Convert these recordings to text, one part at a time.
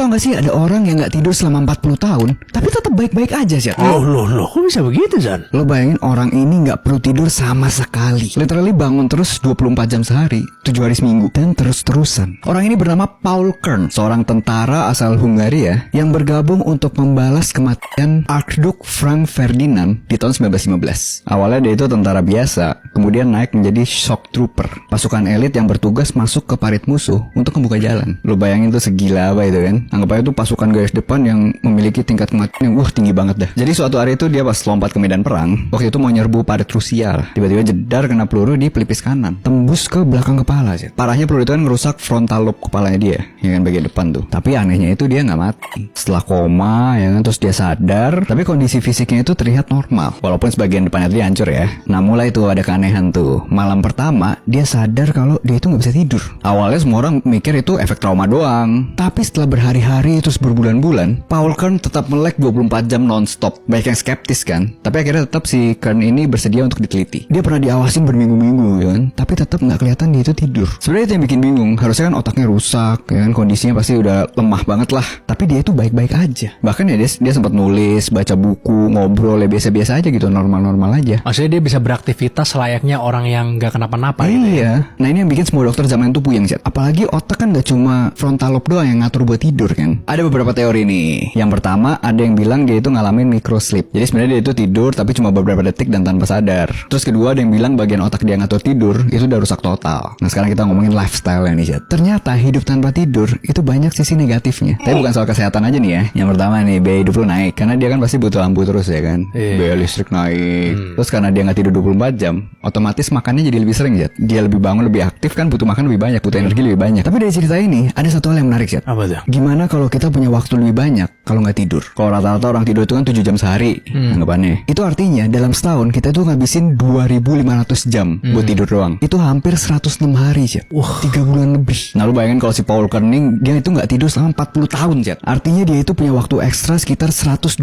tau gak sih ada orang yang gak tidur selama 40 tahun tapi tetap baik-baik aja sih. Loh, kok bisa begitu, Zan? Lo bayangin orang ini gak perlu tidur sama sekali. Literally bangun terus 24 jam sehari, 7 hari seminggu, dan terus-terusan. Orang ini bernama Paul Kern, seorang tentara asal Hungaria yang bergabung untuk membalas kematian Archduke Franz Ferdinand di tahun 1915. Awalnya dia itu tentara biasa, kemudian naik menjadi shock trooper, pasukan elit yang bertugas masuk ke parit musuh untuk membuka jalan. Lo bayangin tuh segila apa itu kan? Anggap aja tuh pasukan garis depan yang memiliki tingkat kematian yang tinggi banget dah. Jadi suatu hari itu dia pas lompat ke medan perang, waktu itu mau nyerbu parit Rusia. Tiba-tiba jedar kena peluru di pelipis kanan, tembus ke belakang kepala sih. Parahnya peluru itu kan ngerusak frontal lobe kepalanya dia, ya kan, bagian depan tuh. Tapi anehnya itu dia nggak mati. Setelah koma, ya kan, terus dia sadar, tapi kondisi fisiknya itu terlihat normal, walaupun sebagian depannya dia hancur ya. Nah mulai tuh ada keanehan tuh. Malam pertama dia sadar kalau dia itu nggak bisa tidur. Awalnya semua orang mikir itu efek trauma doang, tapi setelah berhari-hari terus berbulan-bulan, Paul Kern tetap melek 24 jam non-stop. Banyak yang skeptis kan, tapi akhirnya tetap si Kern ini bersedia untuk diteliti. Dia pernah diawasin berminggu-minggu kan, tapi tetap nggak kelihatan dia itu tidur. Sebenarnya itu yang bikin bingung. Harusnya kan otaknya rusak, ya kan, kondisinya pasti udah lemah banget lah. Tapi dia itu baik-baik aja. Bahkan ya dia sempat nulis, baca buku, ngobrol ya biasa-biasa aja gitu, normal-normal aja. Maksudnya dia bisa beraktivitas layaknya orang yang nggak kenapa-napa gitu ya? Iya. Nah ini yang bikin semua dokter zaman itu puyeng sih. Apalagi otak kan nggak cuma frontal lobe doang yang ngatur buat tidur kan. Ada beberapa teori nih. Yang pertama ada yang bilang dia itu ngalamin microsleep. Jadi sebenarnya dia itu tidur tapi cuma beberapa detik dan tanpa sadar. Terus kedua ada yang bilang bagian otak dia ngatur tidur itu udah rusak total. Nah sekarang kita ngomongin lifestyle nih Chat. Ternyata hidup tanpa tidur itu banyak sisi negatifnya. Tapi bukan soal kesehatan aja nih ya. Yang pertama nih biaya hidup lu naik karena dia kan pasti butuh lampu terus ya kan. Biaya listrik naik. Terus karena dia nggak tidur 24 jam, otomatis makannya jadi lebih sering Chat. Dia lebih bangun lebih aktif kan, butuh makan lebih banyak, butuh energi lebih banyak. Tapi dari cerita ini ada satu hal yang menarik Chat. Apa tuh? Gimana kalau kita punya waktu lebih banyak kalau nggak tidur? Kalau rata-rata orang tidur itu kan 7 jam sehari anggapannya. Itu artinya dalam setahun kita tuh ngabisin 2.500 jam buat tidur doang. Itu hampir 106 hari Chat. 3 bulan lebih. Nah lu bayangin kalau si Paul Kern dia itu nggak tidur selama 40 tahun Chat. Artinya dia itu punya waktu ekstra sekitar 102.000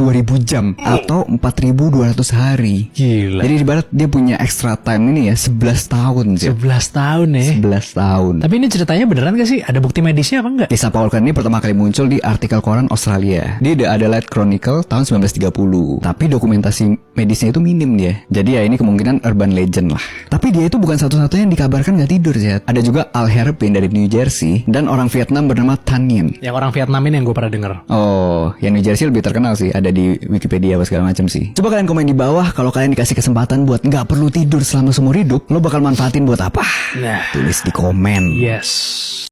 jam atau 4.200 hari. Gila. Jadi ibarat dia punya extra time ini ya 11 tahun Chat. 11 tahun ya. 11 tahun. Tapi ini ceritanya beneran gak sih? Ada bukti medisnya apa enggak? Kisah Paul Kern ini pertama kali muncul di artikel koran Australia di The Adelaide Chronicle tahun 1930. Tapi dokumentasi medisnya itu minim dia. Jadi ya ini kemungkinan urban legend lah. Tapi dia itu bukan satu-satunya yang dikabarkan gak tidur Zed. Ada juga Al Herpin dari New Jersey dan orang Vietnam bernama Tan Yen. Yang orang Vietnam ini yang gue pernah denger. Oh, yang New Jersey lebih terkenal sih. Ada di Wikipedia apa segala macam sih. Coba kalian komen di bawah kalau kalian dikasih kesempatan buat gak perlu tidur selama seumur hidup, lo bakal manfaatin buat apa? Nah, tulis di komen. yes.